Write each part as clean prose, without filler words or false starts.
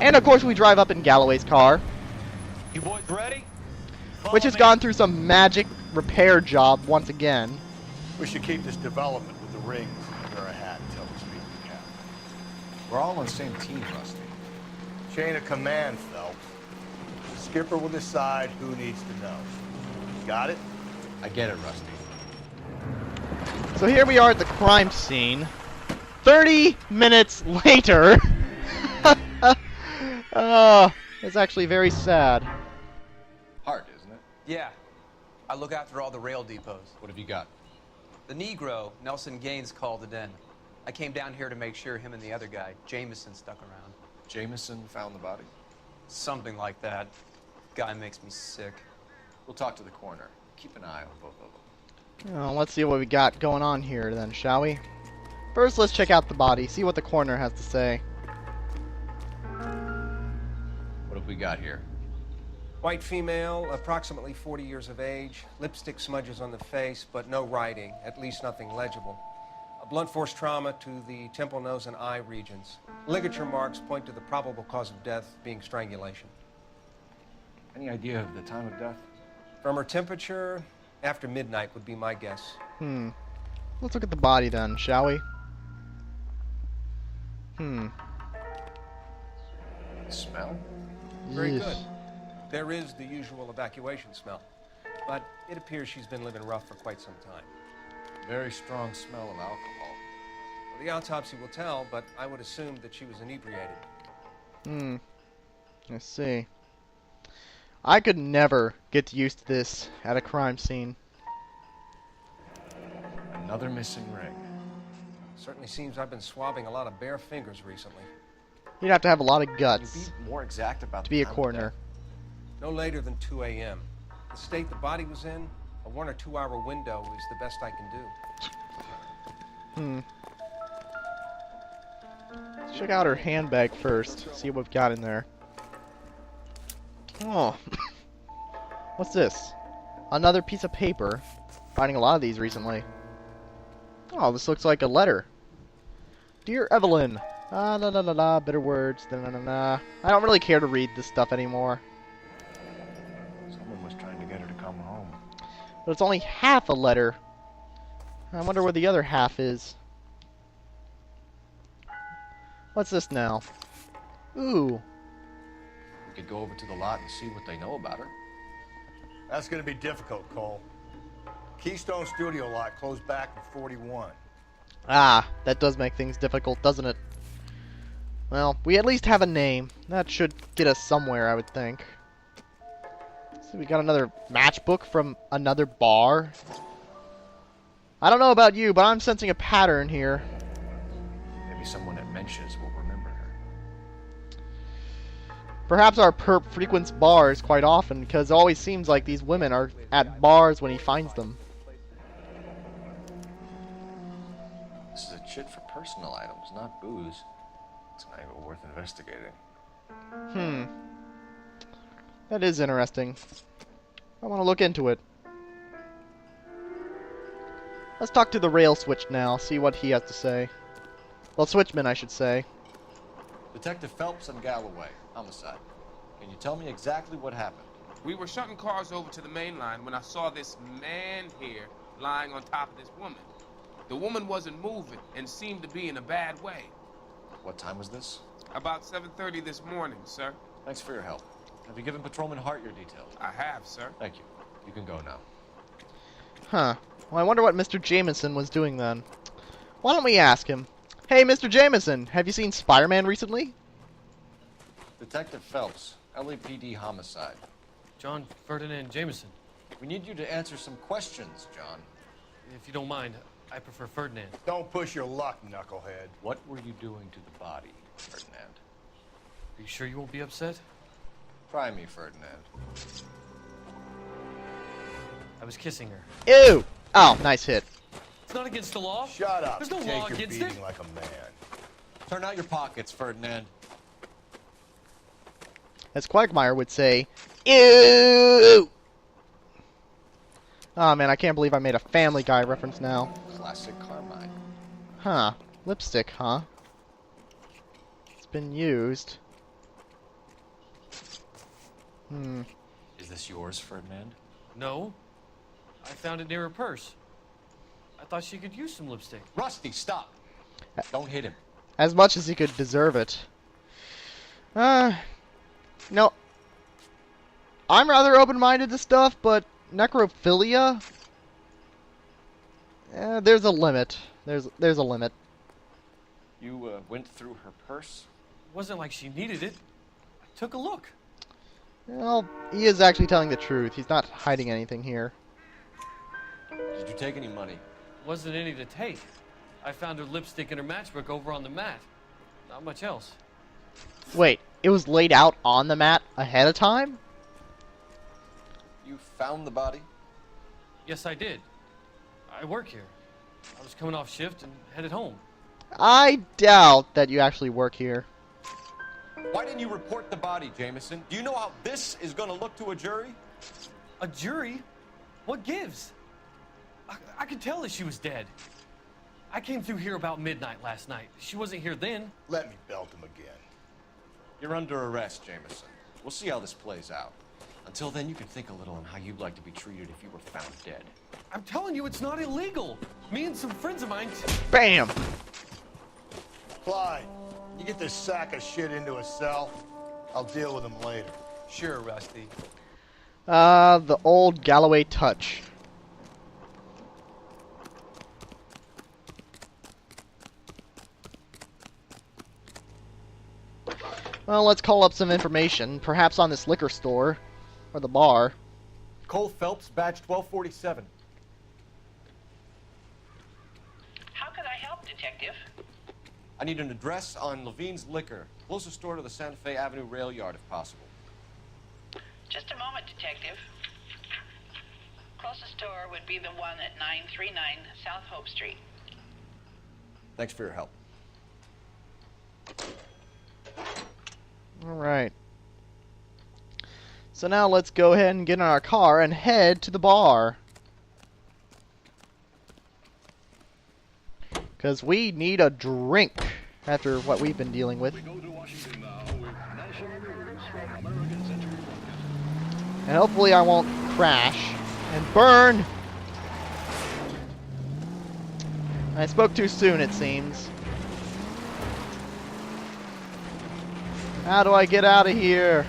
And of course we drive up in Galloway's car, You boys ready? which has gone through some magic repair job once again. We should keep this development with the rings and wear a hat until we speak to the captain. We're all on the same team, Rusty. Chain of command, Phelps. Skipper will decide who needs to know. Got it? I get it, Rusty. So here we are at the crime scene. 30 minutes later. It's actually very sad. Hard, isn't it? Yeah. I look after all the rail depots. What have you got? The Negro, Nelson Gaines, called it in. I came down here to make sure him and the other guy, Jameson, stuck around. Jameson found the body? Something like that. Guy makes me sick. We'll talk to the coroner. Keep an eye on both of them. Let's see what we got going on here then, shall we? First, let's check out the body, see what the coroner has to say. What have we got here? White female, approximately 40 years of age. Lipstick smudges on the face, but no writing, at least nothing legible. A blunt force trauma to the temple, nose, and eye regions. Ligature marks point to the probable cause of death being strangulation. Any idea of the time of death? From her temperature, after midnight would be my guess. Let's look at the body then, shall we? Smell? Very Yes. good. There is the usual evacuation smell, but it appears she's been living rough for quite some time. Very strong smell of alcohol. Well, the autopsy will tell, but I would assume that she was inebriated. Let's see. I could never get used to this at a crime scene. Another missing ring. Certainly seems I've been swabbing a lot of bare fingers recently. You'd have to have a lot of Can guts you be more exact about to the be a time of coroner. death? No later than 2 a.m. The state the body was in, a 1 or 2 hour window is the best I can do. Let's check out her handbag first, see what we've got in there. Oh. What's this? Another piece of paper. Finding a lot of these recently. Oh, this looks like a letter. Dear Evelyn. La la la la, bitter words. Na, na, na, na. I don't really care to read this stuff anymore. Someone was trying to get her to come home. But it's only half a letter. I wonder where the other half is. What's this now? Ooh. We could go over to the lot and see what they know about her. That's gonna be difficult, Cole. Keystone Studio lot closed back in 41. Ah, that does make things difficult, doesn't it? Well, we at least have a name. That should get us somewhere, I would think. So we got another matchbook from another bar. I don't know about you, but I'm sensing a pattern here. Maybe someone at Mensch's will remember her. Perhaps our perp frequents bars quite often, because it always seems like these women are at bars when he finds them. This is a chit for personal items, not booze. It's an angle worth investigating. That is interesting. I want to look into it. Let's talk to the rail switch now, see what he has to say. Well, switchman, I should say. Detective Phelps and Galloway, Homicide. Can you tell me exactly what happened? We were shutting cars over to the main line when I saw this man here lying on top of this woman. The woman wasn't moving and seemed to be in a bad way. What time was this? About 7:30 this morning, sir. Thanks for your help. Have you given Patrolman Hart your details? I have, sir. Thank you. You can go now. Huh. Well, I wonder what Mr. Jameson was doing then. Why don't we ask him? Hey, Mr. Jameson, have you seen Spider-Man recently? Detective Phelps, LAPD Homicide. John Ferdinand Jameson. We need you to answer some questions, John. If you don't mind, I prefer Ferdinand. Don't push your luck, knucklehead. What were you doing to the body, Ferdinand? Are you sure you won't be upset? Try me, Ferdinand. I was kissing her. Ew! Oh, nice hit. It's not against the law. Shut up. There's no Take law your against beating it. like a man. Turn out your pockets, Ferdinand. As Quagmire would say, ew! Oh man, I can't believe I made a Family Guy reference now. Classic Carmine. Huh. Lipstick, huh? It's been used. Hmm. Is this yours, Ferdinand? No. I found it near her purse. I thought she could use some lipstick. Rusty, stop! Don't hit him. As much as he could deserve it. No. I'm rather open-minded to stuff, but necrophilia? There's a limit. There's a limit. You went through her purse? It wasn't like she needed it. I took a look. Well, he is actually telling the truth. He's not hiding anything here. Did you take any money? Wasn't any to take. I found her lipstick and her matchbook over on the mat. Not much else. Wait, it was laid out on the mat ahead of time? You found the body? Yes, I did. I work here. I was coming off shift and headed home. I doubt that you actually work here. Why didn't you report the body, Jameson? Do you know how this is going to look to a jury? A jury? What gives? I could tell that she was dead. I came through here about midnight last night. She wasn't here then. Let me belt him again. You're under arrest, Jameson. We'll see how this plays out. Until then, you can think a little on how you'd like to be treated if you were found dead. I'm telling you, it's not illegal. Me and some friends of mine... BAM! Clyde, you get this sack of shit into a cell. I'll deal with him later. Sure, Rusty. The old Galloway touch. Well, let's call up some information, perhaps on this liquor store, or the bar. Cole Phelps, badge 1247. How can I help, Detective? I need an address on Levine's Liquor. Closest store to the Santa Fe Avenue rail yard, if possible. Just a moment, Detective. Closest store would be the one at 939 South Hope Street. Thanks for your help. Alright. So now let's go ahead and get in our car and head to the bar. Because we need a drink after what we've been dealing with. And hopefully I won't crash and burn. I spoke too soon, it seems. How do I get out of here?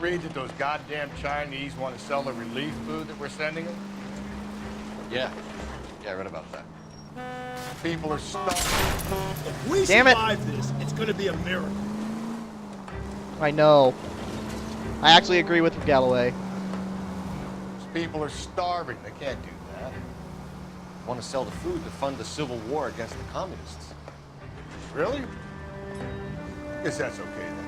Read that those goddamn Chinese want to sell the relief food that we're sending them? Yeah, I read about that. People are starving. If we Damn it. survive this, it's gonna be a miracle. I know. I actually agree with Galloway. People are starving. They can't do that. Want to sell the food to fund the civil war against the communists. Really? Guess that's okay then.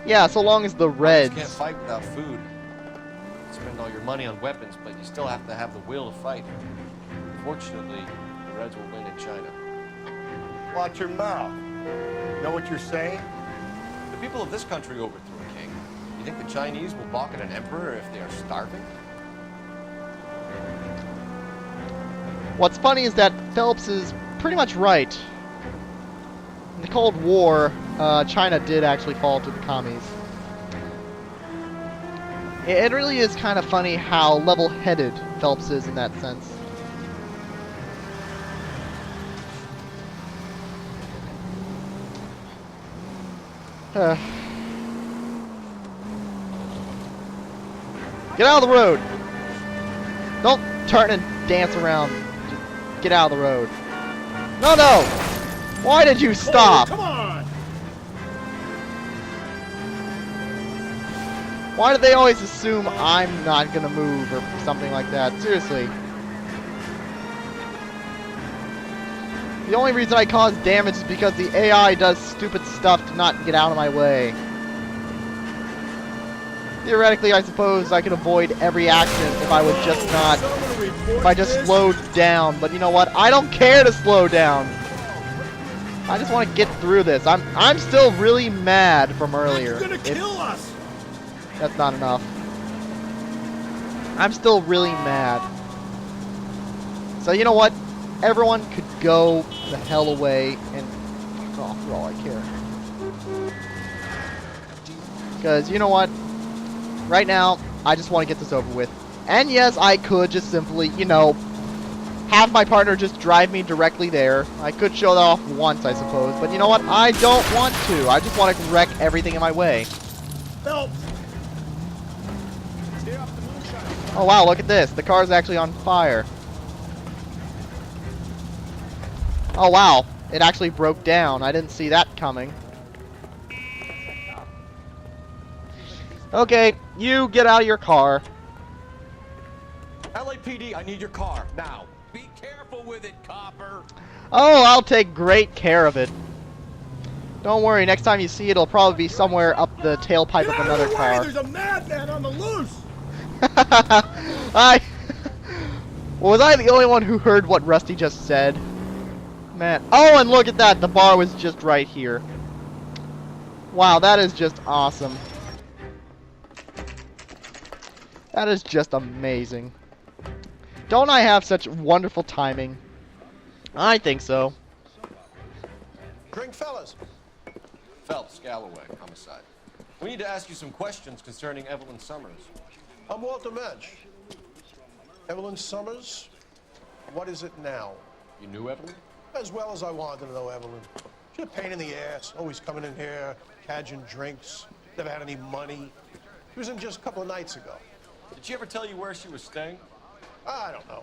Yeah, so long as the Reds... You can't fight without food. You spend all your money on weapons, but you still have to have the will to fight. Fortunately, the Reds will win in China. Watch your mouth. Know what you're saying? The people of this country overthrew a king. You think the Chinese will balk at an emperor if they are starving? What's funny is that Phelps is pretty much right. In the Cold War, China did actually fall to the commies. It really is kind of funny how level-headed Phelps is in that sense. Get out of the road! Don't turn and dance around. Just get out of the road. No, no! Why did you stop? Come on! Why do they always assume I'm not gonna move or something like that? Seriously. The only reason I cause damage is because the AI does stupid stuff to not get out of my way. Theoretically, I suppose I could avoid every accident if I would just not... If I just slowed down. But you know what? I don't care to slow down. I just want to get through this. I'm still really mad from earlier. You're gonna kill us! That's not enough. I'm still really mad. So you know what? Everyone could go the hell away and fuck off for all I care. Because you know what? right now, I just want to get this over with. And yes, I could just simply, you know, have my partner just drive me directly there. I could show that off once, I suppose. But you know what? I don't want to. I just want to wreck everything in my way. Phelps! Oh wow, look at this. The car's actually on fire. Oh wow, it actually broke down. I didn't see that coming. Okay, you get out of your car. LAPD, I need your car, now. Be careful with it, copper. Oh, I'll take great care of it. Don't worry, next time you see it, it'll probably be somewhere up the tailpipe of another car. There's a madman on the loose! Was I the only one who heard what Rusty just said? Man. Oh, and look at that. The bar was just right here. Wow, that is just awesome. That is just amazing. Don't I have such wonderful timing? I think so. Drink, fellas. Phelps, Galloway, Homicide. We need to ask you some questions concerning Evelyn Summers. I'm Walter Mensch. Evelyn Summers, what is it now? You knew Evelyn? As well as I wanted to know Evelyn. She's a pain in the ass, always coming in here, cadging drinks, never had any money. She was in just a couple of nights ago. Did she ever tell you where she was staying? I don't know.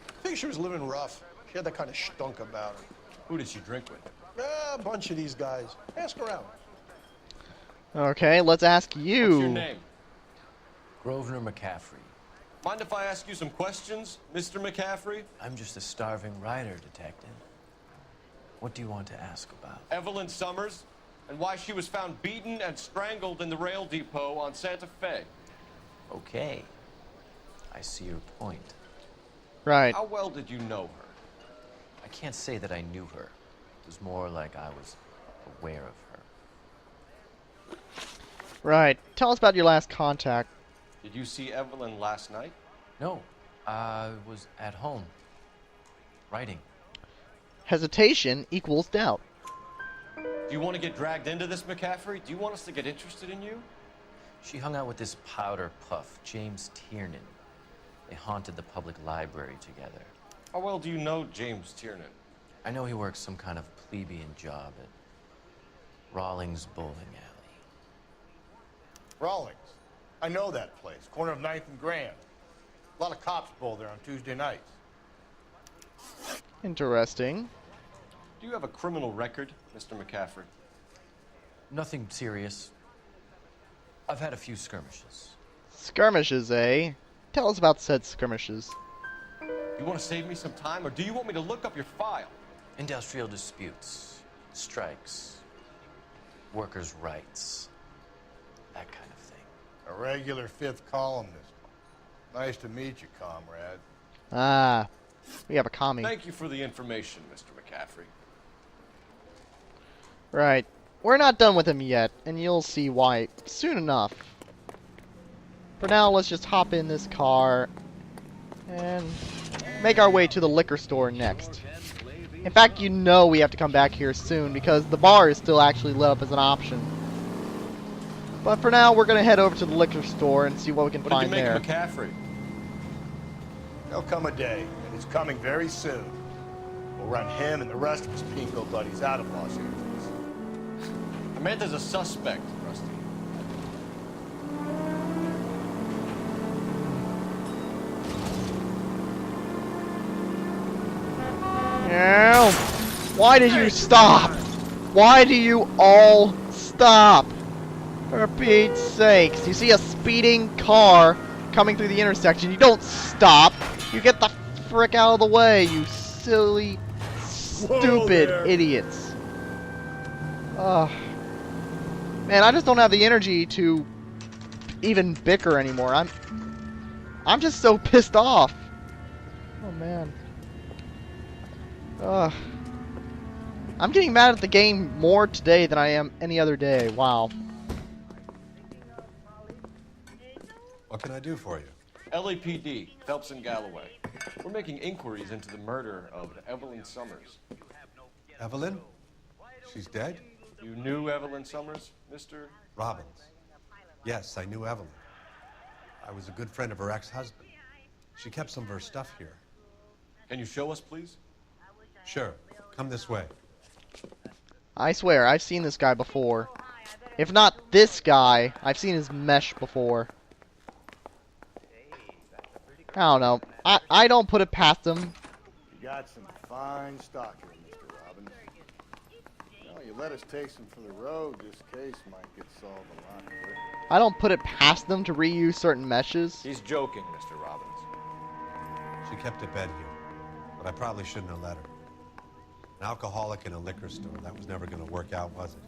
I think she was living rough. She had that kind of stunk about her. Who did she drink with? A bunch of these guys. Ask around. Okay, let's ask you. What's your name? Grosvenor McCaffrey. Mind if I ask you some questions, Mr. McCaffrey? I'm just a starving writer, detective. What do you want to ask about? Evelyn Summers, and why she was found beaten and strangled in the rail depot on Santa Fe. Okay. I see your point. Right. How well did you know her? I can't say that I knew her. It was more like I was aware of her. Right. Tell us about your last contact. Did you see Evelyn last night? No. I was at home. Writing. Hesitation equals doubt. Do you want to get dragged into this, McCaffrey? Do you want us to get interested in you? She hung out with this powder puff, James Tiernan. They haunted the public library together. How well do you know James Tiernan? I know he works some kind of plebeian job at Rawlings Bowling Alley. Rawlings. I know that place. Corner of 9th and Grand. A lot of cops bowl there on Tuesday nights. Interesting. Do you have a criminal record, Mr. McCaffrey? Nothing serious. I've had a few skirmishes. Skirmishes, eh? Tell us about said skirmishes. You want to save me some time, or do you want me to look up your file? Industrial disputes, strikes, workers' rights, that kind of thing. A regular fifth columnist. Nice to meet you, comrade. Ah, we have a commie. Thank you for the information, Mr. McCaffrey. Right. We're not done with him yet, and you'll see why soon enough. For now, let's just hop in this car and make our way to the liquor store next. In fact, you know we have to come back here soon because the bar is still actually lit up as an option. But for now, we're going to head over to the liquor store and see what we can What find did you there. make of McCaffrey? There'll come a day, and it's coming very soon. We'll run him and the rest of his pinko buddies out of Los Angeles. I meant as a suspect, Rusty. No. Why did you stop? Why do you all stop? For Pete's sakes. You see a speeding car coming through the intersection. You don't stop. You get the frick out of the way, you silly, stupid idiots. Ugh. Man, I just don't have the energy to even bicker anymore. I'm just so pissed off. Oh man. Ugh. I'm getting mad at the game more today than I am any other day. Wow. What can I do for you? LAPD, Phelps and Galloway. We're making inquiries into the murder of Evelyn Summers. Evelyn? She's dead? You knew Evelyn Summers, Mr. Robbins. Yes, I knew Evelyn. I was a good friend of her ex-husband. She kept some of her stuff here. Can you show us, please? Sure. Come this way. I swear, I've seen this guy before. If not this guy, I've seen his mesh before. I don't know. I don't put it past him. You got some fine stock here, Mr. Robbins. Well, you let us take some for the road, this case might get solved a lot quicker. I don't put it past them to reuse certain meshes. He's joking, Mr. Robbins. She kept a bed here, but I probably shouldn't have let her. An alcoholic in a liquor store, that was never going to work out, was it?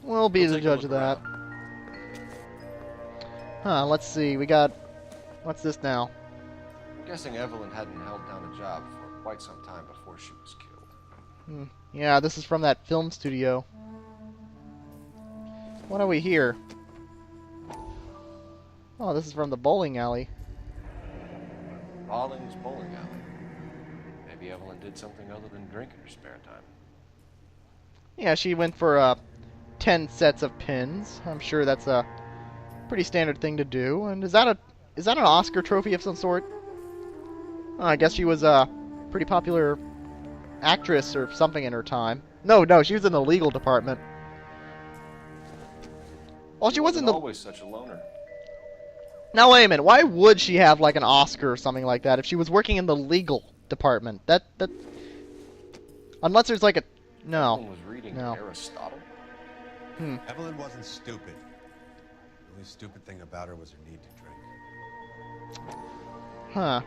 We'll be the take a judge look of that. Huh, let's see. We got... What's this now? I'm guessing Evelyn hadn't held down a job for quite some time before she was killed. Yeah, this is from that film studio. What are we here? Oh, this is from the bowling alley. Rawlings Bowling Alley. Maybe Evelyn did something other than drink in her spare time. Yeah, she went for 10 sets of pins. I'm sure that's a pretty standard thing to do. And is that an Oscar trophy of some sort? Oh, I guess she was a pretty popular actress or something in her time. No, she was in the legal department. Well, she wasn't always such a loner. Now wait a minute. Why would she have like an Oscar or something like that if she was working in the legal department? That unless there's like a Evelyn was reading no. Aristotle. Evelyn wasn't stupid. The only stupid thing about her was her need to drink. Huh.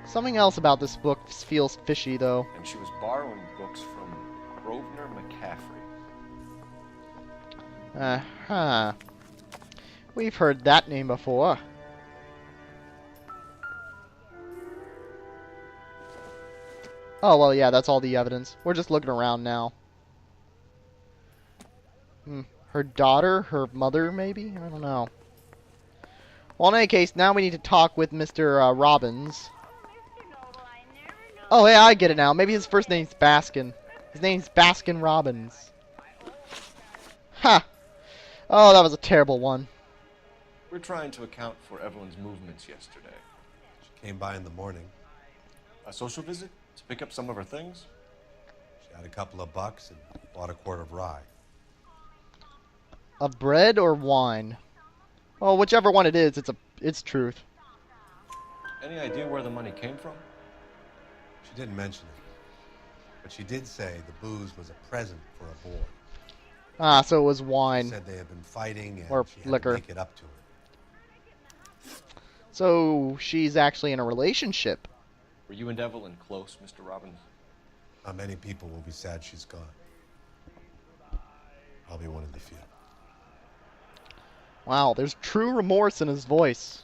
Something else about this book feels fishy though. And she was borrowing books from Grosvenor McCaffrey. Huh. We've heard that name before. Oh, well, yeah, that's all the evidence. We're just looking around now. Her daughter? Her mother, maybe? I don't know. Well, in any case, now we need to talk with Mr. Robbins. Oh, yeah, I get it now. Maybe his first name's Baskin. His name's Baskin Robbins. Ha! Oh, that was a terrible one. We're trying to account for Evelyn's movements yesterday. She came by in the morning. A social visit? To pick up some of her things? She had a couple of bucks and bought a quart of rye. Of bread or wine? Well, whichever one it is, it's truth. Any idea where the money came from? She didn't mention it. But she did say the booze was a present for a boy. Ah, so it was wine. She said they had been fighting and or she had liquor. to make it up to him. So she's actually in a relationship. Were you and Evelyn close, Mr. Robbins? Not many people will be sad she's gone. I'll be one of the few. Wow, there's true remorse in his voice.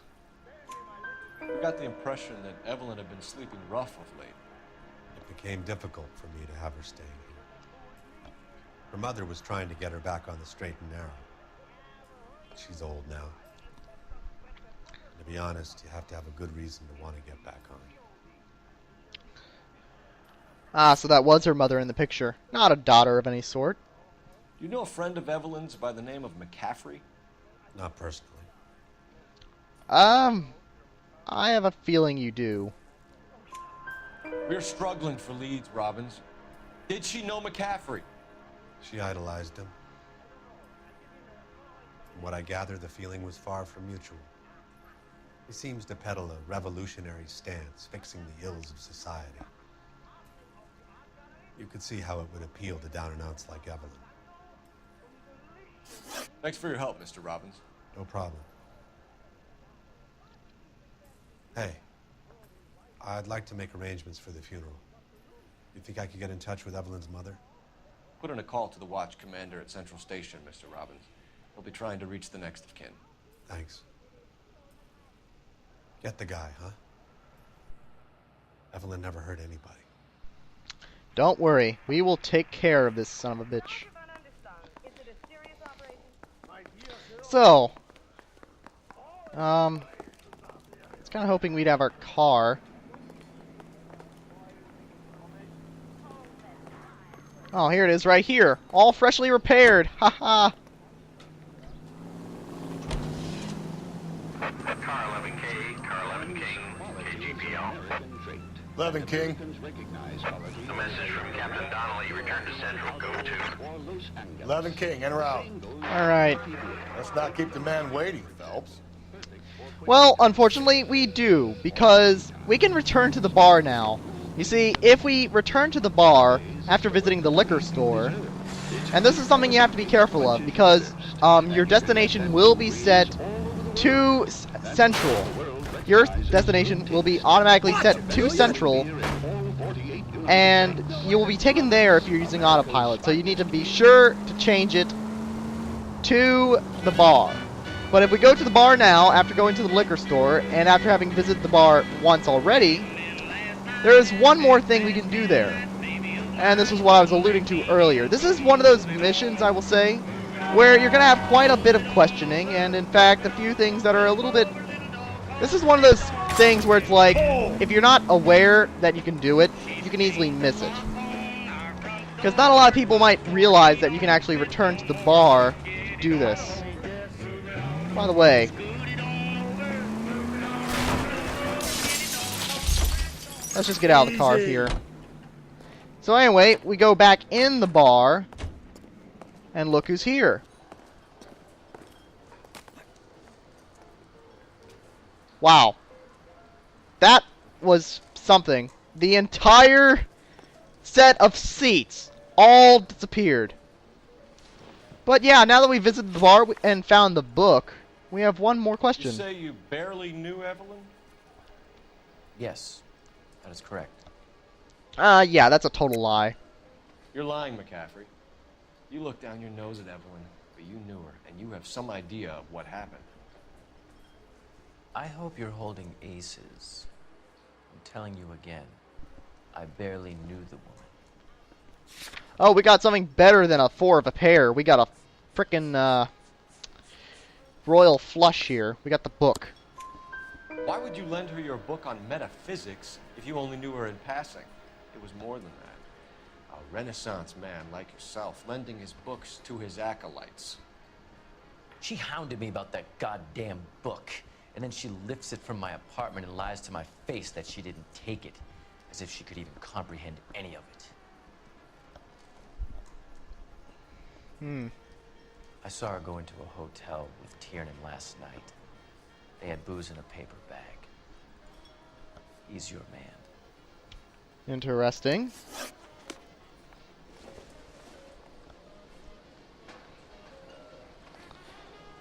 We got the impression that Evelyn had been sleeping rough of late. It became difficult for me to have her staying here. Her mother was trying to get her back on the straight and narrow. She's old now. And to be honest, you have to have a good reason to want to get back on. Ah, so that was her mother in the picture. Not a daughter of any sort. Do you know a friend of Evelyn's by the name of McCaffrey? Not personally. I have a feeling you do. We're struggling for leads, Robbins. Did she know McCaffrey? She idolized him. From what I gather, the feeling was far from mutual. He seems to peddle a revolutionary stance, fixing the ills of society. You could see how it would appeal to down-and-outs like Evelyn. Thanks for your help, Mr. Robbins. No problem. Hey, I'd like to make arrangements for the funeral. You think I could get in touch with Evelyn's mother? Put in a call to the watch commander at Central Station, Mr. Robbins. He'll be trying to reach the next of kin. Thanks. Get the guy, huh? Evelyn never hurt anybody. Don't worry, we will take care of this son of a bitch. So, I was kind of hoping we'd have our car. Oh, here it is right here. All freshly repaired. Haha. 11K, car 11 King, KGPL. 11 King. A message from Captain Donnelly, return to Central, go to. 11 King, en route. Alright. Let's not keep the man waiting, Phelps. Well, unfortunately, we do, because we can return to the bar now. You see, if we return to the bar after visiting the liquor store, and this is something you have to be careful of, because your destination will be set to Central. Your destination will be automatically set to Central, and you will be taken there if you're using autopilot, so you need to be sure to change it to the bar. But if we go to the bar now, after going to the liquor store, and after having visited the bar once already, there is one more thing we can do there. And this is what I was alluding to earlier. This is one of those missions, I will say, where you're going to have quite a bit of questioning, and in fact, a few things that are a little bit... This is one of those things where it's like, if you're not aware that you can do it, you can easily miss it. Because not a lot of people might realize that you can actually return to the bar to do this. By the way, let's just get out of the car here. So anyway, we go back in the bar, and look who's here. Wow. That was something. The entire set of seats all disappeared. But yeah, now that we visited the bar and found the book, we have one more question. You say you barely knew Evelyn? Yes, that is correct. Yeah, that's a total lie. You're lying, McCaffrey. You look down your nose at Evelyn, but you knew her, and you have some idea of what happened. I hope you're holding aces. I'm telling you again, I barely knew the woman. Oh, we got something better than a 4 of a pair. We got a frickin' royal flush here. We got the book. Why would you lend her your book on metaphysics if you only knew her in passing? It was more than that. A Renaissance man like yourself, lending his books to his acolytes. She hounded me about that goddamn book, and then she lifts it from my apartment and lies to my face that she didn't take it, as if she could even comprehend any of it. I saw her go into a hotel with Tiernan last night. They had booze in a paper bag. He's your man. Interesting.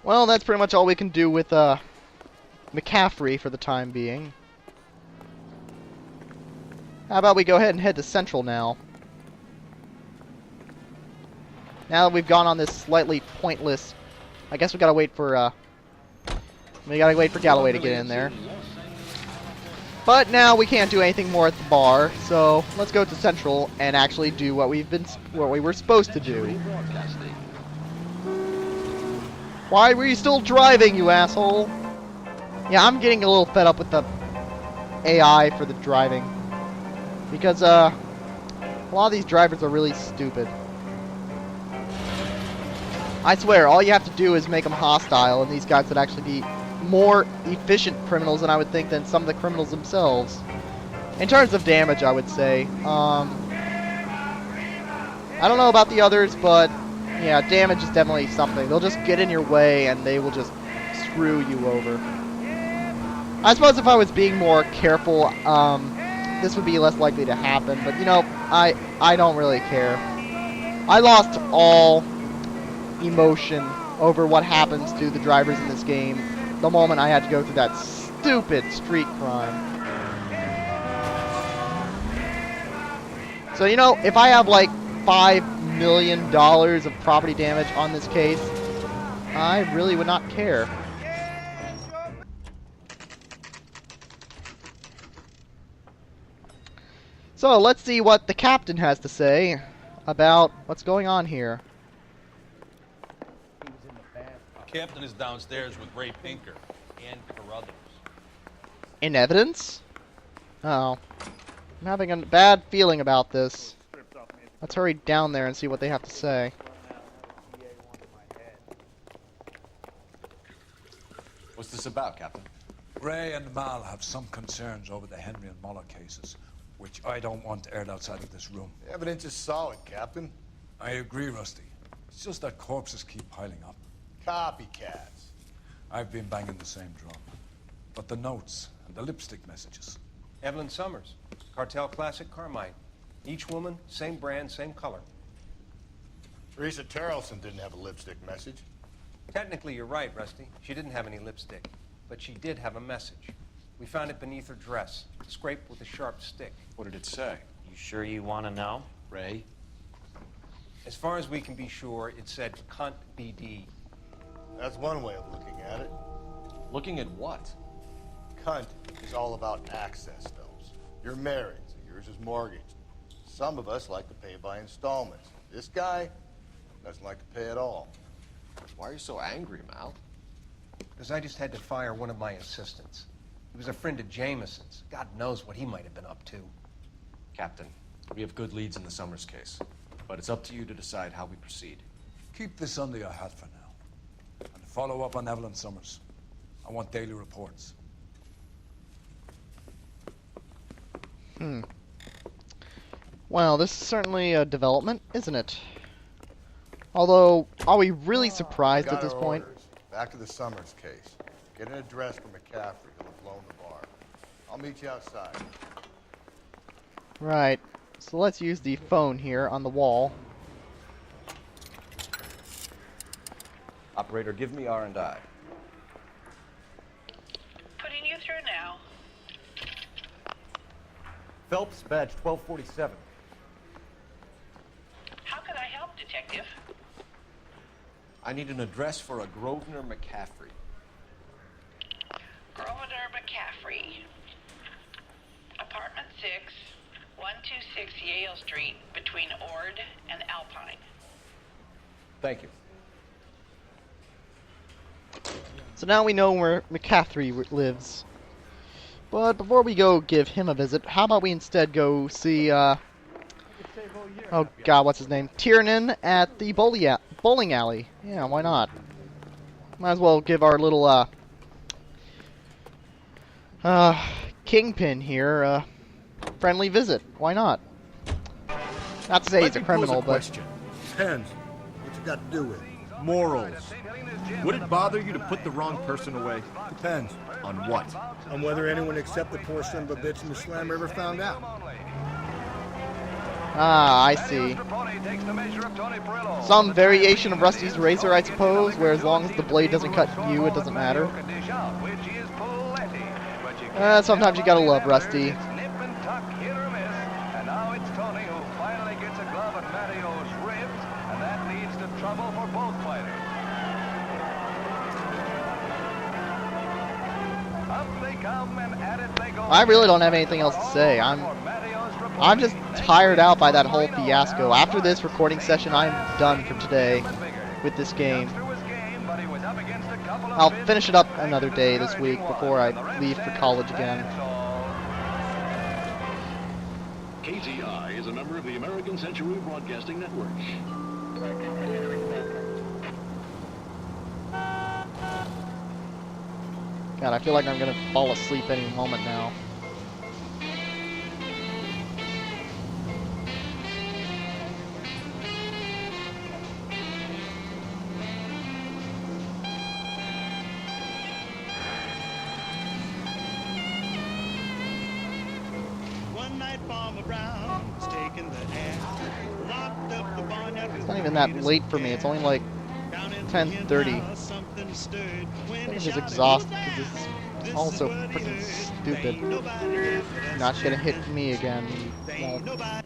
Well, that's pretty much all we can do with McCaffrey for the time being. How about we go ahead and head to Central now? Now that we've gone on this slightly pointless... I guess we gotta wait for Galloway to get in there. But now we can't do anything more at the bar, so let's go to Central and actually do what we were supposed to do. Why were you still driving, you asshole? Yeah, I'm getting a little fed up with the AI for the driving. Because, a lot of these drivers are really stupid. I swear, all you have to do is make them hostile, and these guys would actually be more efficient criminals than I would think than some of the criminals themselves. In terms of damage, I would say. I don't know about the others, but yeah, damage is definitely something. They'll just get in your way, and they will just screw you over. I suppose if I was being more careful, this would be less likely to happen, but you know, I don't really care. I lost all emotion over what happens to the drivers in this game the moment I had to go through that stupid street crime. So, you know, if I have like $5 million of property damage on this case, I really would not care. So, let's see what the captain has to say about what's going on here. Captain is downstairs with Ray Pinker and Carruthers. In evidence? Oh. I'm having a bad feeling about this. Let's hurry down there and see what they have to say. What's this about, Captain? Ray and Mal have some concerns over the Henry and Muller cases, which I don't want aired outside of this room. The evidence is solid, Captain. I agree, Rusty. It's just that corpses keep piling up. Copycats. I've been banging the same drum. But the notes and the lipstick messages. Evelyn Summers, Cartel Classic Carmine. Each woman, same brand, same color. Teresa Terrelson didn't have a lipstick message. Technically, you're right, Rusty. She didn't have any lipstick. But she did have a message. We found it beneath her dress, scraped with a sharp stick. What did it say? You sure you want to know? Ray? As far as we can be sure, it said cunt BD. That's one way of looking at it. Looking at what? Cunt is all about access, Phelps. You're married, so yours is mortgaged. Some of us like to pay by installments. This guy doesn't like to pay at all. Why are you so angry, Mal? Because I just had to fire one of my assistants. He was a friend of Jameson's. God knows what he might have been up to. Captain, we have good leads in the Summers case, but it's up to you to decide how we proceed. Keep this under your hat for now. And follow up on Evelyn Summers. I want daily reports. Well, this is certainly a development, isn't it? Although, are we really surprised at this point? Orders. Back to the Summers case. Get an address for McCaffrey. He'll have blown the bar. I'll meet you outside. Right. So let's use the phone here on the wall. Operator, give me R&I. Putting you through now. Phelps, badge 1247. How can I help, Detective? I need an address for a Grosvenor McCaffrey. Grosvenor McCaffrey. Apartment 6, 126 Yale Street, between Ord and Alpine. Thank you. So now we know where McCaffrey lives. But before we go give him a visit, how about we instead go see, oh god, what's his name? Tiernan at the bowling alley. Yeah, why not? Might as well give our little, kingpin here a friendly visit. Why not? Not to say he's a criminal, but... Depends. What you got to do with it? Morals. Would it bother you to put the wrong person away? Depends. On what? On whether anyone except the poor son of a bitch in the slammer ever found out. Ah, I see. Some variation of Rusty's razor, I suppose, where as long as the blade doesn't cut you, it doesn't matter. Sometimes you gotta love Rusty. I really don't have anything else to say. I'm just tired out by that whole fiasco. After this recording session, I'm done for today with this game. I'll finish it up another day this week before I leave for college again. KZI is a member of the American Century Broadcasting Network. God, I feel like I'm gonna fall asleep any moment now. One night Farmer Brown was taking the air, locked up the barnyard. It's not even that late for me. It's only like 10:30. I'm just exhausted because it's all so freaking stupid. Not gonna hit me again. Well,